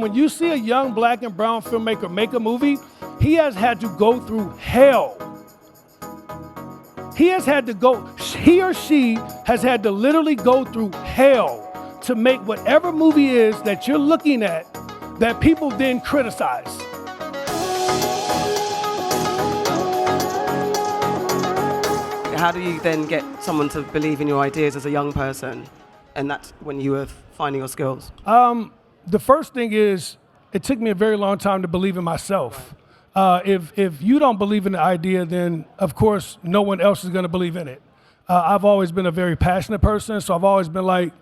when you see a young black and brown filmmaker make a movie, he has had to go through hell. He or she has had to literally go through hell to make whatever movie is that you're looking at that people then criticize. How do you then get someone to believe in your ideas as a young person? And that's when you were finding your skills? The first thing is, it took me a very long time to believe in myself. If you don't believe in the idea, then of course no one else is gonna believe in it. I've always been a very passionate person, so I've always been like,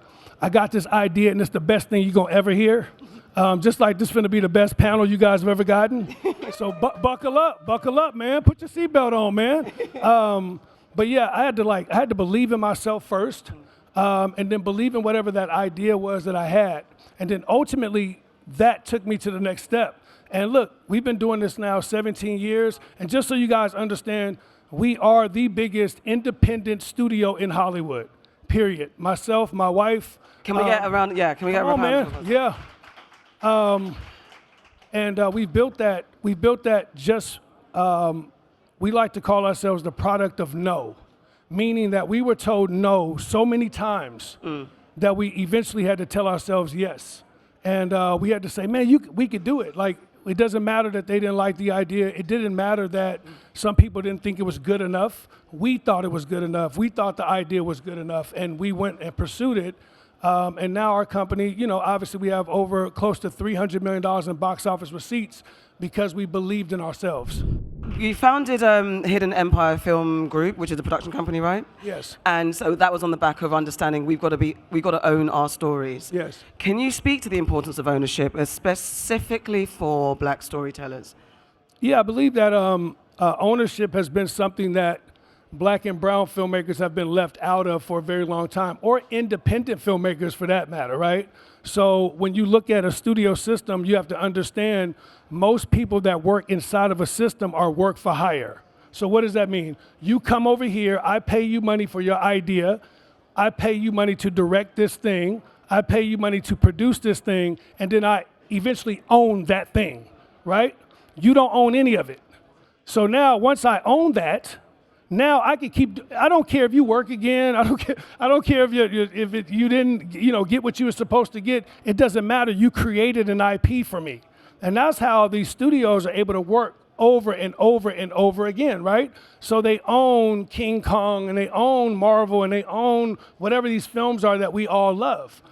I got this idea and it's the best thing you're gonna ever hear. Just like this finna be the best panel you guys have ever gotten. So buckle up, man. Put your seatbelt on, man. But yeah, I had to believe in myself first, and then believe in whatever that idea was that I had. And then ultimately, that took me to the next step. And look, we've been doing this now 17 years, and just so you guys understand, we are the biggest independent studio in Hollywood, period. Myself, my wife. Can we get around, yeah, can we get around? Man, yeah. We built that just, we like to call ourselves the product of no, meaning that we were told no so many times that we eventually had to tell ourselves yes. And we had to say, man, we could do it. Like, it doesn't matter that they didn't like the idea. It didn't matter that some people didn't think it was good enough. We thought it was good enough. We thought the idea was good enough, and we went and pursued it. And now our company, you know, obviously we have over close to $300 million in box office receipts because we believed in ourselves. You founded Hidden Empire Film Group, which is a production company, right? Yes. And so that was on the back of understanding we've got to own our stories. Yes. Can you speak to the importance of ownership, specifically for black storytellers? Yeah, I believe that ownership has been something that black and brown filmmakers have been left out of for a very long time, or independent filmmakers for that matter, right? So when you look at a studio system, you have to understand most people that work inside of a system are work for hire. So what does that mean? You come over here, I pay you money for your idea, I pay you money to direct this thing, I pay you money to produce this thing, and then I eventually own that thing, right? You don't own any of it. So now once I own that, now I can I don't care if you work again. I don't care if you didn't, get what you were supposed to get. It doesn't matter. You created an IP for me. And that's how these studios are able to work over and over and over again, right? So they own King Kong and they own Marvel and they own whatever these films are that we all love.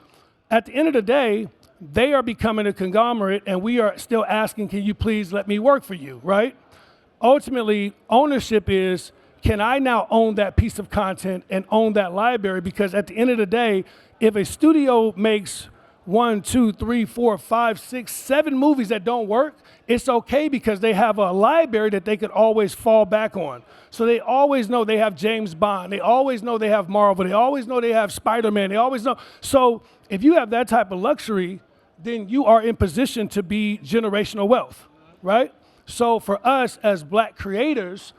At the end of the day, they are becoming a conglomerate and we are still asking, can you please let me work for you, right? Ultimately, ownership is, can I now own that piece of content and own that library? Because at the end of the day, if a studio makes 1, 2, 3, 4, 5, 6, 7 movies that don't work, it's okay because they have a library that they could always fall back on. So they always know they have James Bond. They always know they have Marvel. They always know they have Spider-Man. They always know. So if you have that type of luxury, then you are in position to be generational wealth, right? So for us as black creators,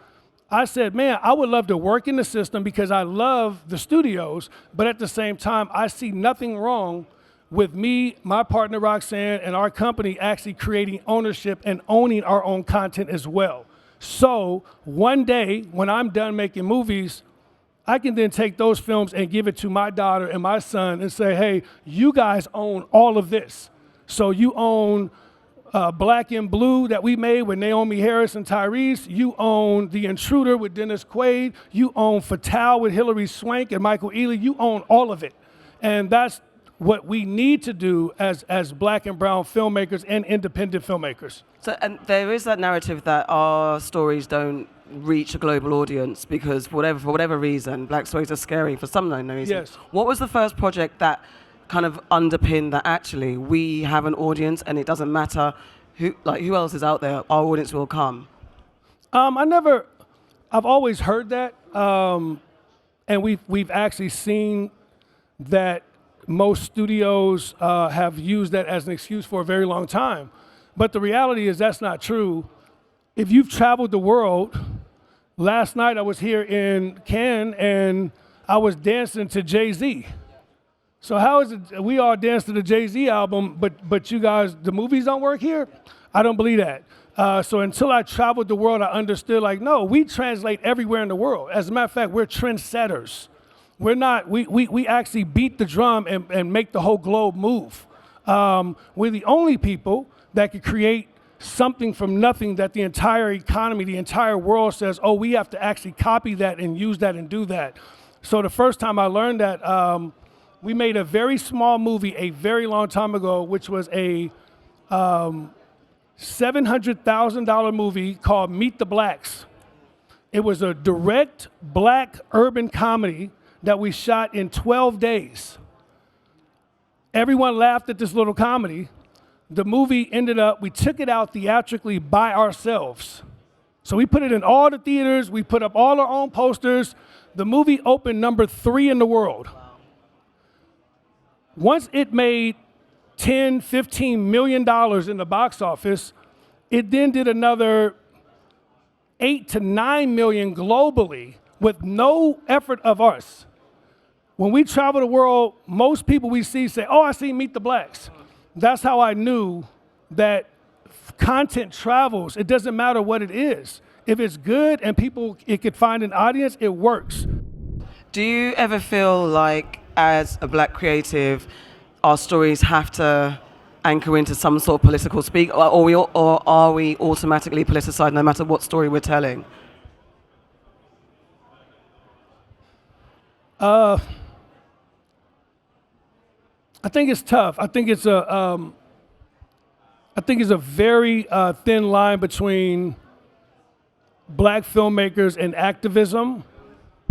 I said, man, I would love to work in the system because I love the studios, but at the same time, I see nothing wrong with me, my partner Roxanne, and our company actually creating ownership and owning our own content as well. So one day, when I'm done making movies, I can then take those films and give it to my daughter and my son and say, hey, you guys own all of this. So you own Black and Blue that we made with Naomi Harris and Tyrese. You own The Intruder with Dennis Quaid. You own Fatale with Hilary Swank and Michael Ealy. You own all of it. And that's what we need to do as black and brown filmmakers and independent filmmakers. So, and there is that narrative that our stories don't reach a global audience because for whatever reason, black stories are scary for some unknown reason. Yes. What was the first project that kind of underpinned that actually we have an audience and it doesn't matter who else is out there, our audience will come? I've always heard that, and we've actually seen that most studios have used that as an excuse for a very long time. But the reality is that's not true. If you've traveled the world, last night I was here in Cannes and I was dancing to Jay-Z. So how is it we all dance to the Jay-Z album, but you guys, the movies don't work here? I don't believe that. So until I traveled the world, I understood like, no, we translate everywhere in the world. As a matter of fact, we're trendsetters. We're not, we actually beat the drum and make the whole globe move. We're the only people that could create something from nothing that the entire economy, the entire world says, oh, we have to actually copy that and use that and do that. So the first time I learned that, we made a very small movie a very long time ago, which was a $700,000 movie called Meet the Blacks. It was a direct black urban comedy that we shot in 12 days. Everyone laughed at this little comedy. The movie ended up, we took it out theatrically by ourselves. So we put it in all the theaters, we put up all our own posters. The movie opened number 3 in the world. Once it made $10, $15 million in the box office, it then did another 8 to 9 million globally with no effort of us. When we travel the world, most people we see say, oh, I see Meet the Blacks. That's how I knew that content travels. It doesn't matter what it is. If it's good and it could find an audience, it works. Do you ever feel like, as a black creative, our stories have to anchor into some sort of political speak, or are we automatically politicized no matter what story we're telling? I think it's tough. I think it's a very thin line between black filmmakers and activism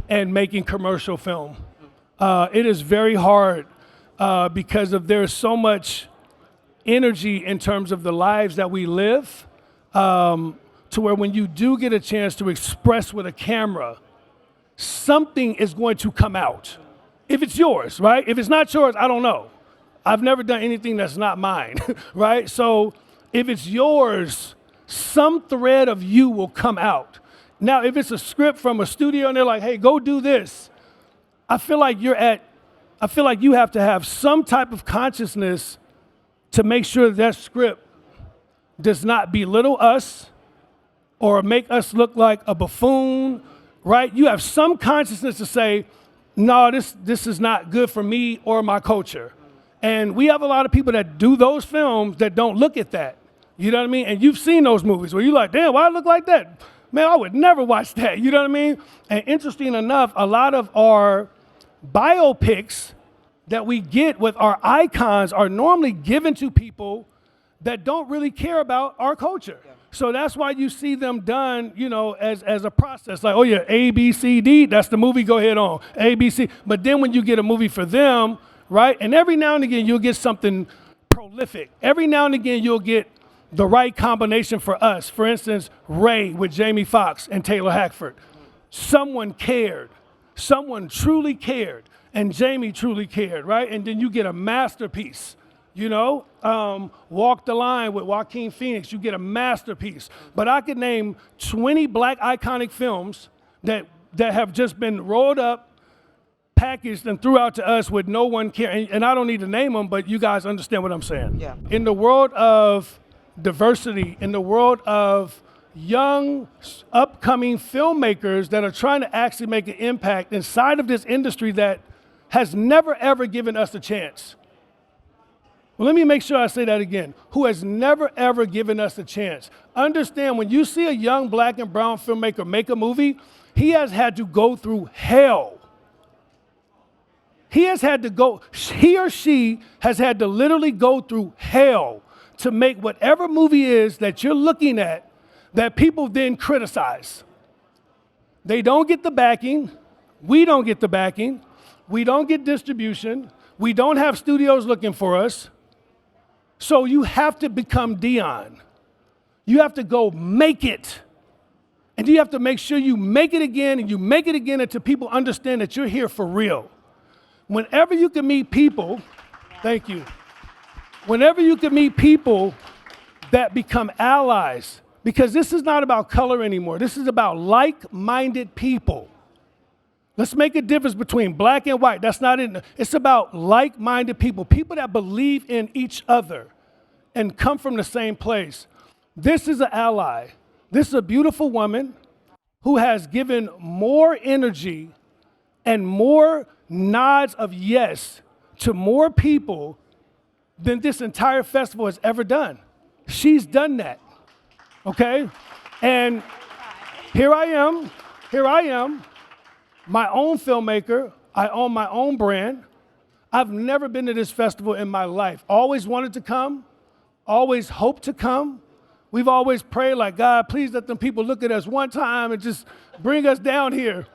and making commercial film. It is very hard because there's so much energy in terms of the lives that we live, to where when you do get a chance to express with a camera, something is going to come out. If it's yours, right? If it's not yours, I don't know. I've never done anything that's not mine, right? So if it's yours, some thread of you will come out. Now, if it's a script from a studio and they're like, hey, go do this, I feel like you have to have some type of consciousness to make sure that script does not belittle us or make us look like a buffoon, right? You have some consciousness to say, no, this is not good for me or my culture. And we have a lot of people that do those films that don't look at that. You know what I mean? And you've seen those movies where you're like, damn, why I look like that? Man, I would never watch that. You know what I mean? And interesting enough, a lot of our biopics that we get with our icons are normally given to people that don't really care about our culture. Yeah. So that's why you see them done, you know, as a process. Like, oh yeah, A, B, C, D, that's the movie, go ahead on. A, B, C. But then when you get a movie for them, right? And every now and again, you'll get something prolific. Every now and again, you'll get the right combination for us. For instance, Ray with Jamie Foxx and Taylor Hackford. Someone cared. Someone truly cared. And Jamie truly cared, right? And then you get a masterpiece, you know? Walk the Line with Joaquin Phoenix, you get a masterpiece. But I could name 20 black iconic films that have just been rolled up, packaged, and threw out to us with no one caring. And I don't need to name them, but you guys understand what I'm saying. Yeah. In the world of diversity, in the world of young, upcoming filmmakers that are trying to actually make an impact inside of this industry that has never, ever given us a chance. Well, let me make sure I say that again. Who has never, ever given us a chance. Understand, when you see a young black and brown filmmaker make a movie, he has had to go through hell. He or she has had to literally go through hell to make whatever movie is that you're looking at that people then criticize. They don't get the backing. We don't get the backing. We don't get distribution. We don't have studios looking for us. So you have to become Deon. You have to go make it. And you have to make sure you make it again and you make it again until people understand that you're here for real. Whenever you can meet people, thank you. Whenever you can meet people that become allies, because this is not about color anymore. This is about like-minded people. Let's make a difference between black and white. That's not in. It's about like-minded people, people that believe in each other and come from the same place. This is an ally. This is a beautiful woman who has given more energy and more nods of yes to more people than this entire festival has ever done. She's done that, okay? And here I am, my own filmmaker. I own my own brand. I've never been to this festival in my life. Always wanted to come, always hoped to come. We've always prayed like, God, please let them people look at us one time and just bring us down here.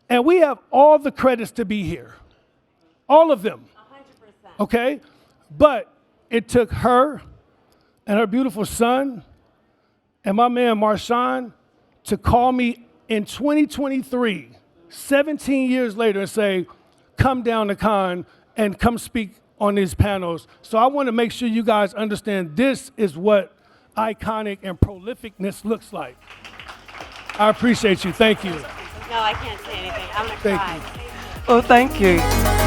And we have all the credits to be here, all of them, 100%. Okay? But it took her and her beautiful son and my man Marshawn to call me in 2023, 17 years later, and say, come down to Cannes and come speak on these panels. So I want to make sure you guys understand this is what iconic and prolificness looks like. I appreciate you. Thank you. No, I can't say anything. I'm going to cry. Well, thank you.